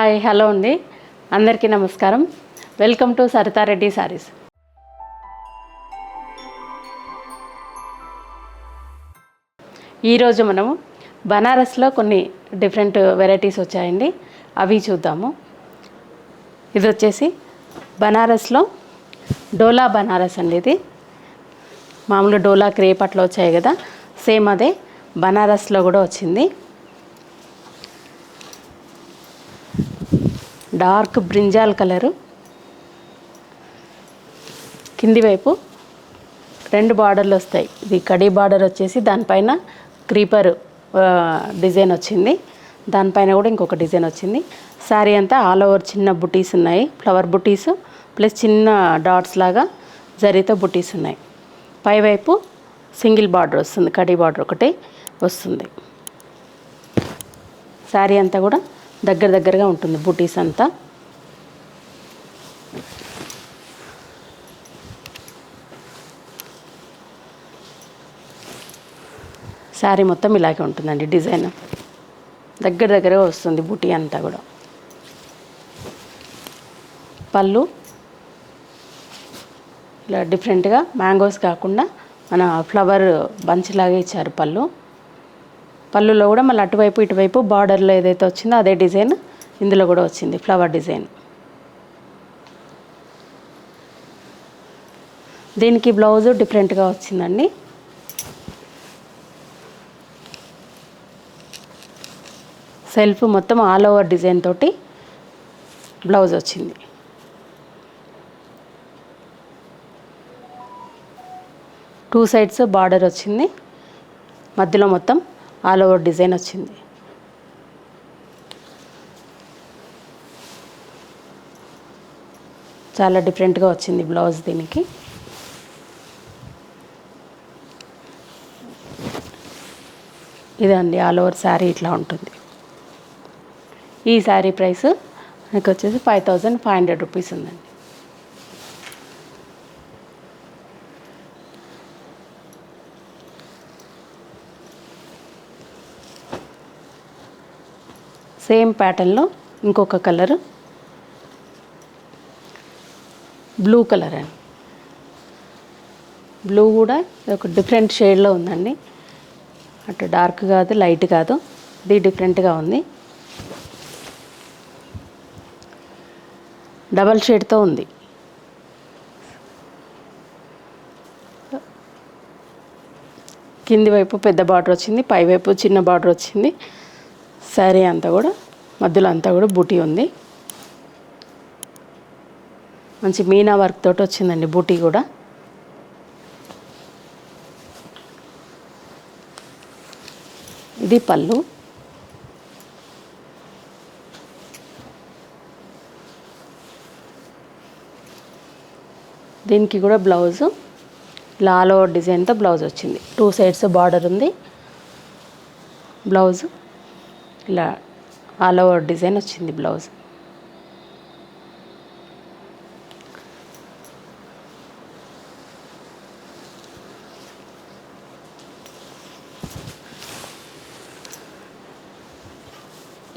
Hi hello అండి, అందరికీ నమస్కారం. Welcome to Saritha Reddy saris. ఈరోజు మనము బనారస్లో కొన్ని డిఫరెంట్ వెరైటీస్ వచ్చాయండి, అవి చూద్దాము. ఇది వచ్చేసి బనారస్లో డోలా బనారస్ అండి. ఇది మామూలు డోలా క్రేప్ అట్లా వచ్చాయి కదా, సేమ్ అదే బనారస్లో కూడా వచ్చింది. డార్క్ బ్రింజాల్ కలరు, కింది వైపు రెండు బార్డర్లు వస్తాయి. ఇది కడీ బార్డర్ వచ్చేసి దానిపైన క్రీపర్ డిజైన్ వచ్చింది, దానిపైన కూడా ఇంకొక డిజైన్ వచ్చింది. శారీ అంతా ఆల్ ఓవర్ చిన్న బుటీస్ ఉన్నాయి, ఫ్లవర్ బుటీస్ ప్లస్ చిన్న డాట్స్ లాగా జరీతో బుటీస్ ఉన్నాయి. పైవైపు సింగిల్ బార్డర్ వస్తుంది, కడీ బార్డర్ ఒకటి వస్తుంది. శారీ అంతా కూడా దగ్గరగా ఉంటుంది బుటీస్ అంతా. శారీ మొత్తం ఇలాగే ఉంటుందండి, డిజైన్ దగ్గరగా వస్తుంది బుటీ అంతా కూడా. పళ్ళు ఇలా డిఫరెంట్గా మ్యాంగోస్ కాకుండా మన ఫ్లవర్ బంచ్ లాగా ఇచ్చారు పళ్ళులో కూడా మళ్ళీ అటువైపు ఇటువైపు బార్డర్లో ఏదైతే వచ్చిందో అదే డిజైన్ ఇందులో కూడా వచ్చింది, ఫ్లవర్ డిజైన్. దీనికి బ్లౌజు డిఫరెంట్గా వచ్చిందండి. సెల్ఫ్ మొత్తం ఆల్ ఓవర్ డిజైన్ తోటి బ్లౌజ్ వచ్చింది. టూ సైడ్స్ బార్డర్ వచ్చింది, మధ్యలో మొత్తం ఆల్ ఓవర్ డిజైన్ వచ్చింది. చాలా డిఫరెంట్గా వచ్చింది బ్లౌజ్ దీనికి. ఇదండి ఆల్ ఓవర్ శారీ ఇట్లా ఉంటుంది. ఈ శారీ ప్రైస్ నాకు వచ్చేసి 5500 రూపీస్ ఉందండి. సేమ్ ప్యాటర్న్లో ఇంకొక కలరు బ్లూ కలర్ అండి. బ్లూ కూడా ఒక డిఫరెంట్ షేడ్లో ఉందండి, అటు డార్క్ కాదు లైట్ కాదు, ఇది డిఫరెంట్గా ఉంది. డబల్ షేడ్తో ఉంది. కింది వైపు పెద్ద బార్డర్ వచ్చింది, పైవైపు చిన్న బార్డర్ వచ్చింది. శారీ అంతా కూడా మధ్యలో అంతా కూడా బూటీ ఉంది. మంచి మీనా వర్క్ తోటి వచ్చిందండి బూటీ కూడా. ఇది పళ్ళు. దీనికి కూడా బ్లౌజు ఇలా ఆల్ ఓవర్ డిజైన్తో బ్లౌజ్ వచ్చింది. టూ సైడ్స్ బార్డర్ ఉంది, బ్లౌజు ఇలా ఆల్ ఓవర్ డిజైన్ వచ్చింది బ్లౌజ్.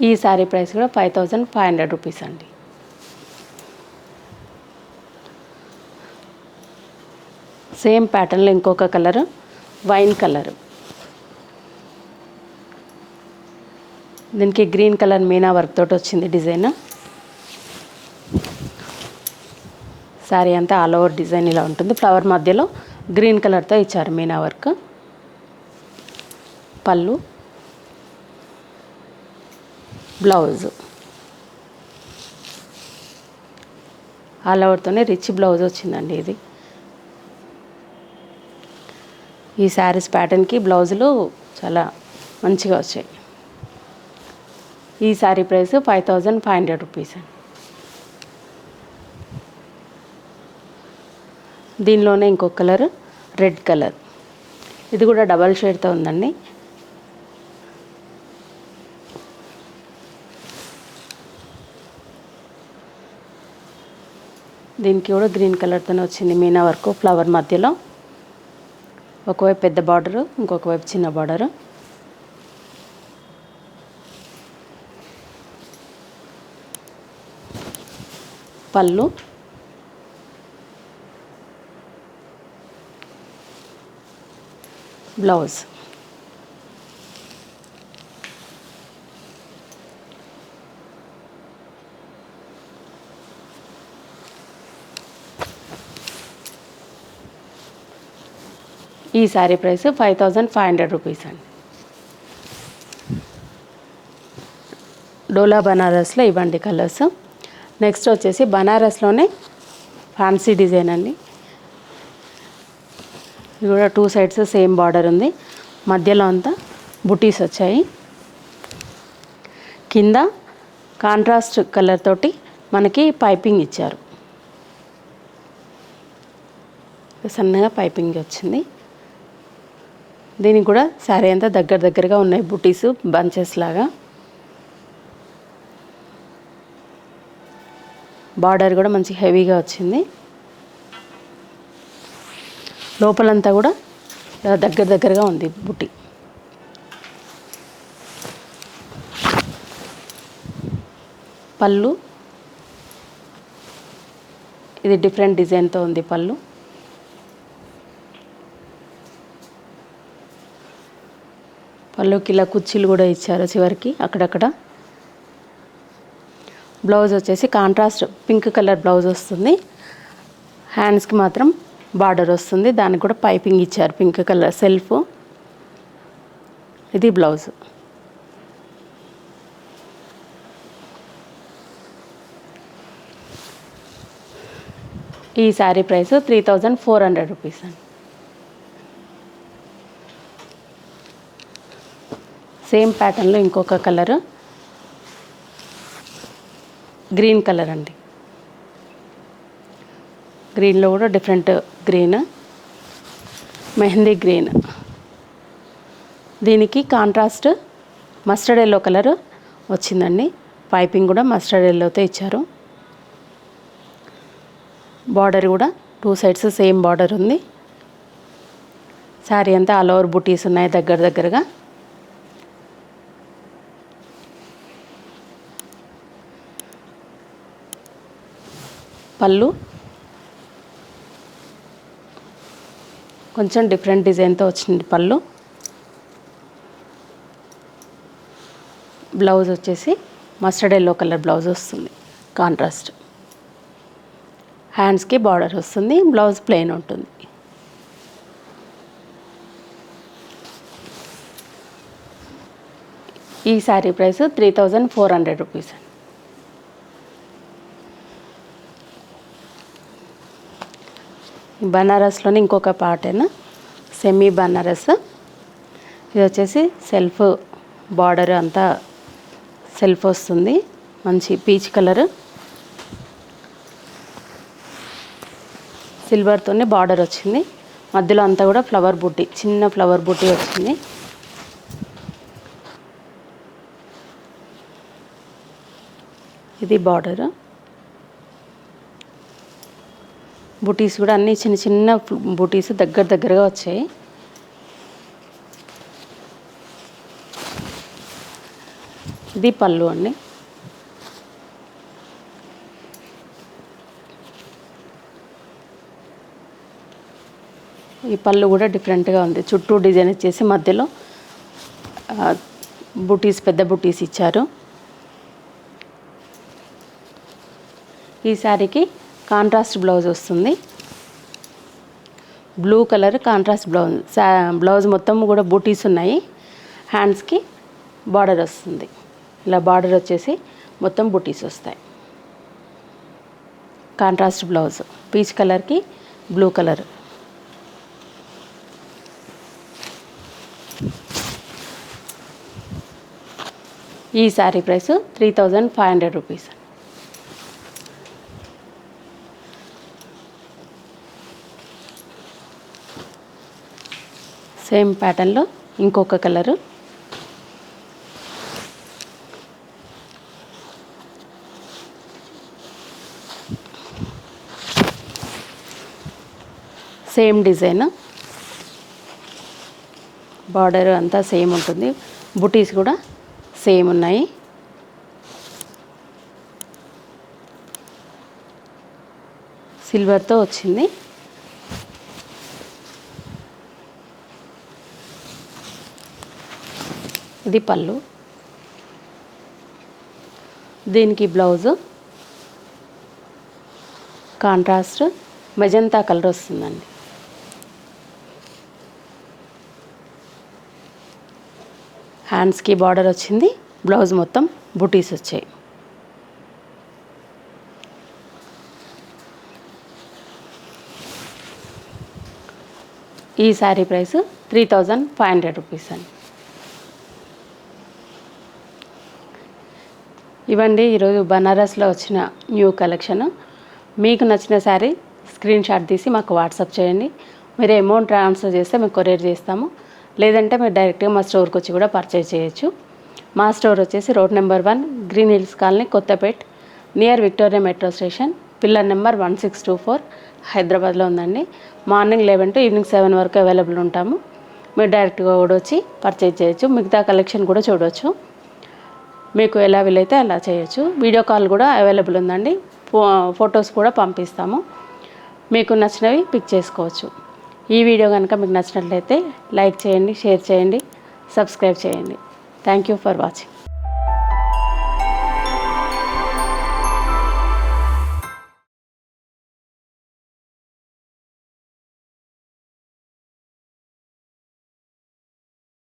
ఈ శారీ ప్రైస్ కూడా 5500 రూపీస్ అండి. సేమ్ ప్యాటర్న్లో ఇంకొక కలరు వైన్ కలరు. దీనికి గ్రీన్ కలర్ మీనా వర్క్ తోటి వచ్చింది డిజైన్. శారీ అంతా ఆల్ ఓవర్ డిజైన్ ఇలా ఉంటుంది, ఫ్లవర్ మధ్యలో గ్రీన్ కలర్తో ఇచ్చారు మీనా వర్క్. పళ్ళు, బ్లౌజు ఆల్ ఓవర్తోనే రిచ్ బ్లౌజ్ వచ్చిందండి ఇది. ఈ శారీస్ ప్యాటర్న్కి బ్లౌజులు చాలా మంచిగా వచ్చాయి. ఈ శారీ ప్రైస్ 5500 రూపీస్. దీనిలోనే ఇంకొక కలర్ రెడ్ కలర్, ఇది కూడా డబల్ షేడ్తో ఉందండి. దీనికి కూడా గ్రీన్ కలర్తోనే వచ్చింది మీనా వర్క్, ఫ్లవర్ మధ్యలో ఒకవైపు పెద్ద బార్డరు, ఇంకొక వైపు చిన్న బార్డరు. పళ్ళు, బ్లౌజ్. ఈ శారీ ప్రైస్ 5500 రూపీస్ అండి. డోలా బనారస్లో ఇవ్వండి కలర్స్. నెక్స్ట్ వచ్చేసి బనారస్లోనే ఫ్యాన్సీ డిజైన్ అండి. ఇది కూడా 2 సైడ్స్ సేమ్ బార్డర్ ఉంది. మధ్యలో అంతా బుటీస్ వచ్చాయి. కింద కాంట్రాస్ట్ కలర్ తోటి మనకి పైపింగ్ ఇచ్చారు. సన్నగా పైపింగ్ వచ్చింది. దీనికి కూడా శారీ అంతా దగ్గరగా ఉన్నాయి బుటీస్ బంచెస్ లాగా. బార్డర్ కూడా మంచి హెవీగా వచ్చింది. లోపలంతా కూడా దగ్గరగా ఉంది బుటీ. పళ్ళు ఇది డిఫరెంట్ డిజైన్తో ఉంది పళ్ళు. పళ్ళుకి ఇలా కుర్చీలు కూడా ఇచ్చారు చివరికి అక్కడక్కడ. బ్లౌజ్ వచ్చేసి కాంట్రాస్ట్ పింక్ కలర్ బ్లౌజ్ వస్తుంది. హ్యాండ్స్కి మాత్రం బార్డర్ వస్తుంది. దానికి కూడా పైపింగ్ ఇచ్చారు పింక్ కలర్ సెల్ఫ్. ఇది బ్లౌజ్. ఈ శారీ ప్రైస్ 3400 రూపీస్ అండి. సేమ్ ప్యాటర్న్లో ఇంకొక కలర్ గ్రీన్ కలర్ అండి. గ్రీన్లో కూడా డిఫరెంట్ గ్రీన్, మెహందీ గ్రీన్. దీనికి కాంట్రాస్ట్ మస్టర్డ్ ఎల్లో కలర్ వచ్చిందండి. పైపింగ్ కూడా మస్టర్డ్ ఎల్లోతో ఇచ్చారు. బార్డర్ కూడా 2 సైడ్స్ సేమ్ బార్డర్ ఉంది. శారీ అంతా ఆల్ ఓవర్ బుటీస్ ఉన్నాయి దగ్గరగా. పళ్ళు కొంచెం డిఫరెంట్ డిజైన్తో వచ్చింది పళ్ళు. బ్లౌజ్ వచ్చేసి మస్టర్డ్ ఎల్లో కలర్ బ్లౌజ్ వస్తుంది కాంట్రాస్ట్. హ్యాండ్స్కి బార్డర్ వస్తుంది. బ్లౌజ్ ప్లెయిన్ ఉంటుంది. ఈ శారీ ప్రైస్ 3400 రూపీస్. బనారస్లోని ఇంకొక ప్యాటర్న్ సెమీ బనారస్. ఇది వచ్చేసి సెల్ఫ్ బార్డర్ అంతా సెల్ఫ్ వస్తుంది. మంచి పీచ్ కలర్ సిల్వర్తోనే బార్డర్ వచ్చింది. మధ్యలో అంతా కూడా ఫ్లవర్ బుట్టి, చిన్న ఫ్లవర్ బుట్టి వచ్చింది. ఇది బార్డర్. బుటీస్ కూడా అన్నీ చిన్న బుటీస్ దగ్గరగా వచ్చాయి. ఇది పళ్ళు అండి. ఈ పళ్ళు కూడా డిఫరెంట్గా ఉంది. చుట్టూ డిజైన్ ఇచ్చేసి మధ్యలో బుటీస్ పెద్ద బుటీస్ ఇచ్చారు. ఈ శారీకి కాంట్రాస్ట్ బ్లౌజ్ వస్తుంది. Blue colour contrast blouse. Blouse మొత్తం కూడా బూటీస్ ఉన్నాయి. హ్యాండ్స్కి బార్డర్ వస్తుంది. ఇలా బార్డర్ వచ్చేసి మొత్తం బూటీస్ వస్తాయి. కాంట్రాస్ట్ బ్లౌజ్ పీచ్ కలర్కి బ్లూ కలర్. ఈ శారీ ప్రైస్ 3500 రూపీస్. సేమ్ ప్యాటర్న్లో ఇంకొక కలరు. Same design. బార్డర్ అంతా సేమ్ ఉంటుంది. బుటీస్ కూడా సేమ్ ఉన్నాయి. సిల్వర్తో వచ్చింది. ఇది పళ్ళు, దీనికి బ్లౌజు కాంట్రాస్ట్ మెజంతా కలర్ వస్తుందండి. హ్యాండ్స్కి బార్డర్ వచ్చింది, బ్లౌజ్ మొత్తం బుటీస్ వచ్చాయి. ఈ శారీ ప్రైస్ 3500 రూపీస్ అండి. ఇవ్వండి ఈరోజు బనారస్లో వచ్చిన న్యూ కలెక్షన్. మీకు నచ్చిన శారీ స్క్రీన్ షాట్ తీసి మాకు వాట్సాప్ చేయండి. మీరు అమౌంట్ ట్రాన్స్ఫర్ చేస్తే మేము కొరియర్ చేస్తాము, లేదంటే మీరు డైరెక్ట్గా మా స్టోర్కి వచ్చి కూడా పర్చేజ్ చేయొచ్చు. మా స్టోర్ వచ్చేసి road number 1, green hills colony, Kothapet, near Victoria metro station, pillar number 1624, హైదరాబాద్లో ఉందండి. మార్నింగ్ 11 to ఈవినింగ్ 7 వరకు అవైలబుల్ ఉంటాము. మీరు డైరెక్ట్గా కూడా వచ్చి పర్చేజ్ చేయొచ్చు. మిగతా కలెక్షన్ కూడా చూడవచ్చు. మీకు ఎలా వీలైతే అలా చేయొచ్చు. వీడియో కాల్ కూడా అవైలబుల్ ఉందండి. ఫొటోస్ కూడా పంపిస్తాము. మీకు నచ్చినవి పిక్ చేసుకోవచ్చు. ఈ వీడియో కనుక మీకు నచ్చినట్లయితే లైక్ చేయండి, షేర్ చేయండి, సబ్స్క్రైబ్ చేయండి. Thank you for watching.